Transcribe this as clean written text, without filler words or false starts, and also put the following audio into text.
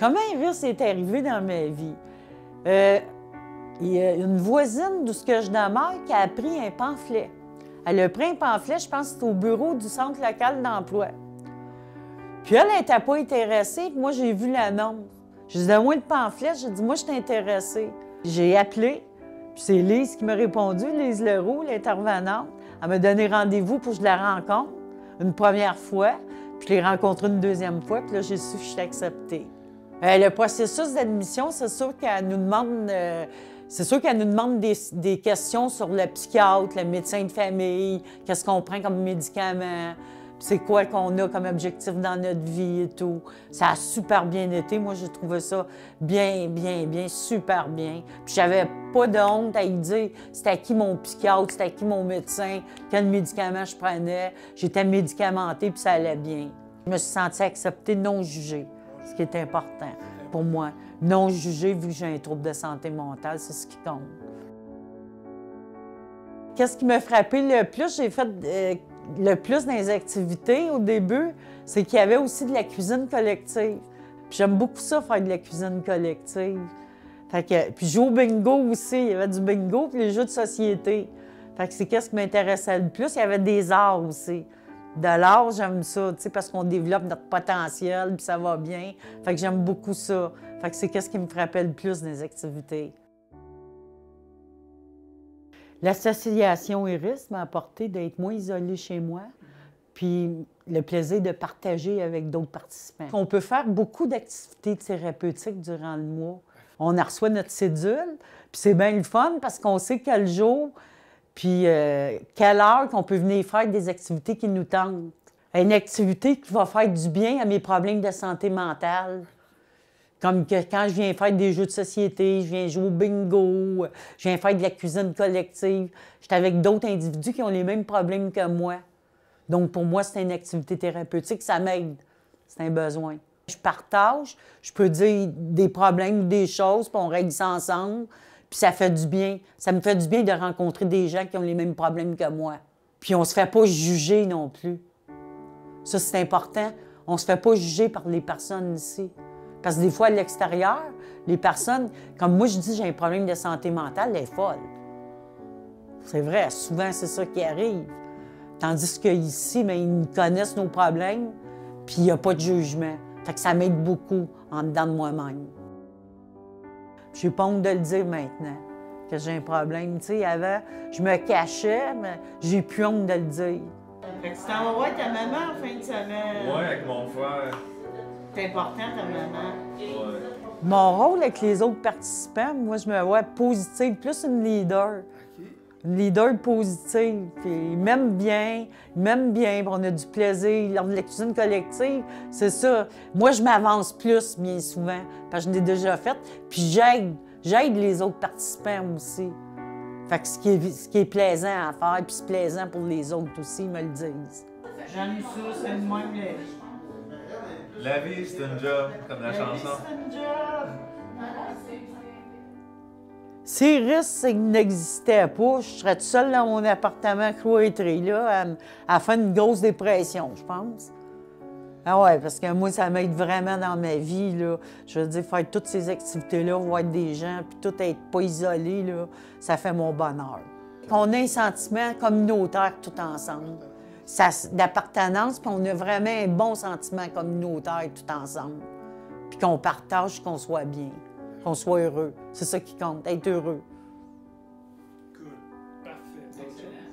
Comment Iris est arrivé dans ma vie? Il y a une voisine d'où je demeure qui a pris un pamphlet. Elle a pris un pamphlet, je pense que c'était au bureau du centre local d'emploi. Puis elle n'était pas intéressée, puis moi j'ai vu l'annonce. J'ai dit, donne-moi le pamphlet, j'ai dit, moi je suis intéressée. J'ai appelé, puis c'est Lise qui m'a répondu, Lise Leroux, l'intervenante. Elle m'a donné rendez-vous pour que je la rencontre une première fois, puis je l'ai rencontrée une deuxième fois, puis là j'ai su que je suis acceptée. Le processus d'admission, c'est sûr qu'elle nous demande, des questions sur le psychiatre, le médecin de famille, qu'est-ce qu'on prend comme médicament, c'est quoi qu'on a comme objectif dans notre vie et tout. Ça a super bien été. Moi, j'ai trouvé ça bien, super bien. Puis j'avais pas de honte à y dire c'était à qui mon psychiatre, c'était à qui mon médecin, quel médicament je prenais. J'étais médicamentée, puis ça allait bien. Je me suis sentie acceptée, non jugée, ce qui est important pour moi. Non jugée, vu que j'ai un trouble de santé mentale, c'est ce qui compte. Qu'est-ce qui m'a frappé le plus? J'ai fait le plus dans les activités au début, c'est qu'il y avait aussi de la cuisine collective. Puis j'aime beaucoup ça, faire de la cuisine collective. Puis jouer au bingo aussi. Il y avait du bingo puis les jeux de société. Fait que c'est qu'est-ce qui m'intéressait le plus. Il y avait des arts aussi. De l'art, j'aime ça, tu sais, parce qu'on développe notre potentiel, puis ça va bien. Fait que j'aime beaucoup ça. Fait que c'est qu'est-ce qui me frappait le plus dans les activités. L'association Iris m'a apporté d'être moins isolée chez moi, puis le plaisir de partager avec d'autres participants. On peut faire beaucoup d'activités thérapeutiques durant le mois. On en reçoit notre cédule, puis c'est bien le fun parce qu'on sait quel jour, puis quelle heure qu'on peut venir faire des activités qui nous tentent. Une activité qui va faire du bien à mes problèmes de santé mentale. Comme que quand je viens faire des jeux de société, je viens jouer au bingo, je viens faire de la cuisine collective. J'étais avec d'autres individus qui ont les mêmes problèmes que moi. Donc, pour moi, c'est une activité thérapeutique, ça m'aide. C'est un besoin. Je partage, je peux dire des problèmes ou des choses, puis on règle ça ensemble, puis ça fait du bien. Ça me fait du bien de rencontrer des gens qui ont les mêmes problèmes que moi. Puis on se fait pas juger non plus. Ça, c'est important. On se fait pas juger par les personnes ici. Parce que des fois, à l'extérieur, les personnes, comme moi, je dis j'ai un problème de santé mentale, elle est folle. C'est vrai, souvent, c'est ça qui arrive. Tandis qu'ici, ils nous connaissent nos problèmes, puis il n'y a pas de jugement. Fait que ça m'aide beaucoup en dedans de moi-même. J'ai pas honte de le dire maintenant, que j'ai un problème. Tu sais, avant, je me cachais, mais j'ai plus honte de le dire. Fait que tu t'en vas voir ta maman en fin de semaine. Oui, avec mon frère. C'est important, ta maman. Ouais. Mon rôle avec les autres participants, moi, je me vois positive, plus une leader. Une leader positive. Puis ils m'aiment bien, puis on a du plaisir. Lors de la cuisine collective, c'est ça. Moi, je m'avance plus, bien souvent, parce que je l'ai déjà fait. Puis j'aide les autres participants aussi. Fait que ce qui est plaisant à faire, puis c'est plaisant pour les autres aussi, ils me le disent. J'en ai ça, c'est le même. La vie, c'est un job, comme la chanson. C'est un job. Si Iris n'existait pas, je serais toute seule dans mon appartement cloîtré, là, à faire une grosse dépression, je pense. Ah ouais, parce que moi, ça m'aide vraiment dans ma vie, là. Je veux dire, faire toutes ces activités-là, voir des gens, puis tout être pas isolé, là, ça fait mon bonheur. On a un sentiment communautaire tout ensemble. D'appartenance, puis on a vraiment un bon sentiment communautaire tout ensemble. Puis qu'on partage, qu'on soit bien, qu'on soit heureux. C'est ça qui compte, être heureux. Cool. Parfait. Excellent.